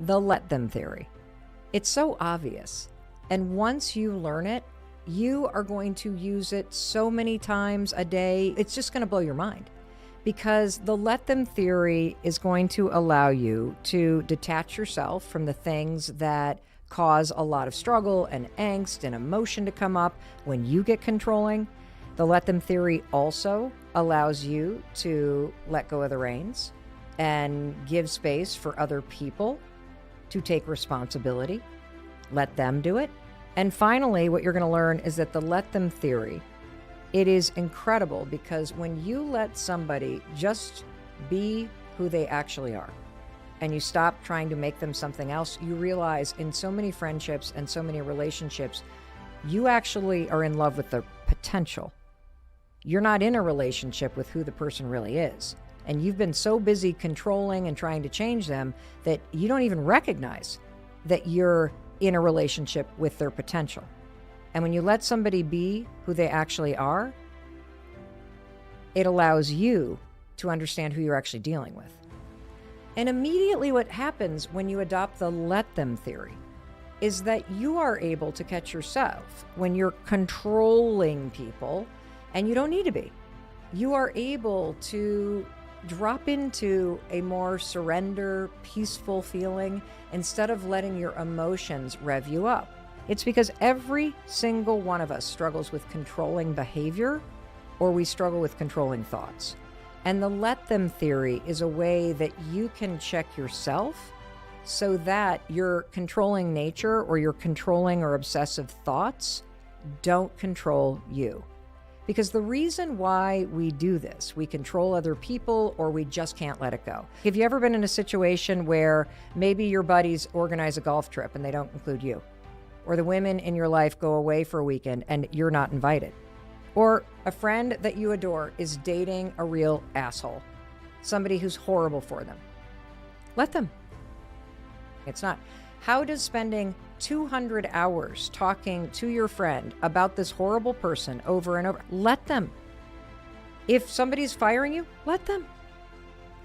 the let them theory. It's so obvious. And once you learn it, you are going to use it so many times a day. It's just going to blow your mind, because the let them theory is going to allow you to detach yourself from the things that cause a lot of struggle and angst and emotion to come up when you get controlling. The let them theory also allows you to let go of the reins and give space for other people to take responsibility. Let them do it. And finally, what you're going to learn is that the let them theory, it is incredible, because when you let somebody just be who they actually are, and you stop trying to make them something else, you realize in so many friendships and so many relationships, you actually are in love with the potential. You're not in a relationship with who the person really is. And you've been so busy controlling and trying to change them that you don't even recognize that you're in a relationship with their potential. And when you let somebody be who they actually are, it allows you to understand who you're actually dealing with. And immediately what happens when you adopt the let them theory is that you are able to catch yourself when you're controlling people, and you don't need to be. You are able to drop into a more surrender, peaceful feeling instead of letting your emotions rev you up. It's because every single one of us struggles with controlling behavior, or we struggle with controlling thoughts. And the let them theory is a way that you can check yourself so that your controlling nature or your controlling or obsessive thoughts don't control you. Because the reason why we do this, we control other people, or we just can't let it go. Have you ever been in a situation where maybe your buddies organize a golf trip and they don't include you? Or the women in your life go away for a weekend and you're not invited? Or a friend that you adore is dating a real asshole, somebody who's horrible for them. Let them. It's not. How does spending 200 hours talking to your friend about this horrible person over and over, let them. If somebody's firing you, let them.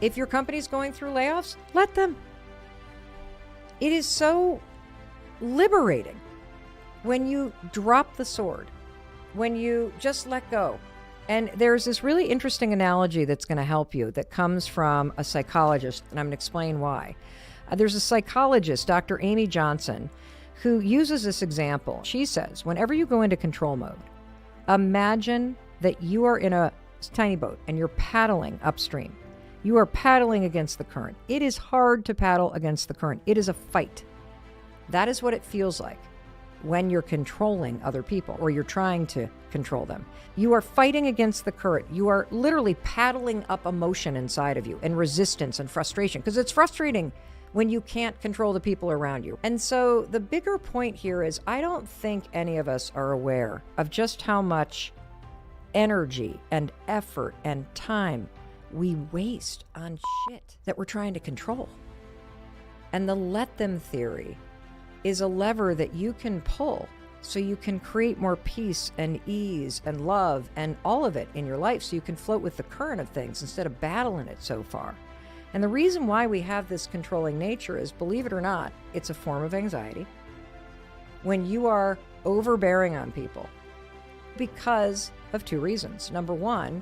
If your company's going through layoffs, let them. It is so liberating when you drop the sword, when you just let go. And there's this really interesting analogy that's going to help you that comes from a psychologist, and I'm going to explain why. There's a psychologist, Dr. Amy Johnson, who uses this example. She says, whenever you go into control mode, imagine that you are in a tiny boat and you're paddling upstream. You are paddling against the current. It is hard to paddle against the current. It is a fight. That is what it feels like when you're controlling other people, or you're trying to control them. You are fighting against the current. You are literally paddling up emotion inside of you, and resistance and frustration, because it's frustrating when you can't control the people around you. And so the bigger point here is, I don't think any of us are aware of just how much energy and effort and time we waste on shit that we're trying to control. And the let them theory is a lever that you can pull so you can create more peace and ease and love and all of it in your life, so you can float with the current of things instead of battling it so far. And the reason why we have this controlling nature is, believe it or not, it's a form of anxiety. When you are overbearing on people, because of two reasons. Number one,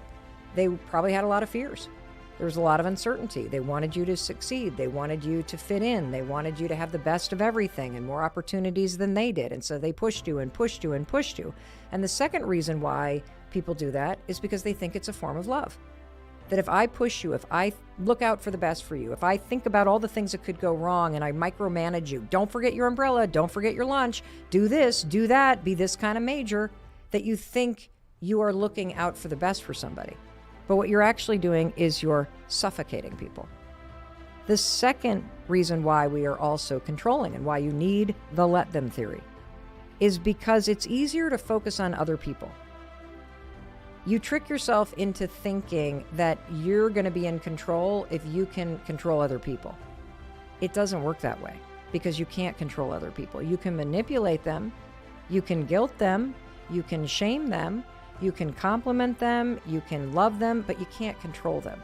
they probably had a lot of fears. There was a lot of uncertainty. They wanted you to succeed. They wanted you to fit in. They wanted you to have the best of everything and more opportunities than they did. And so they pushed you and pushed you and pushed you. And the second reason why people do that is because they think it's a form of love. That if I push you, if I look out for the best for you, if I think about all the things that could go wrong and I micromanage you, don't forget your umbrella, don't forget your lunch, do this, do that, be this kind of major, that you think you are looking out for the best for somebody. But what you're actually doing is you're suffocating people. The second reason why we are also controlling and why you need the let them theory is because it's easier to focus on other people. You trick yourself into thinking that you're going to be in control if you can control other people. It doesn't work that way, because you can't control other people. You can manipulate them, you can guilt them, you can shame them, you can compliment them, you can love them, but you can't control them.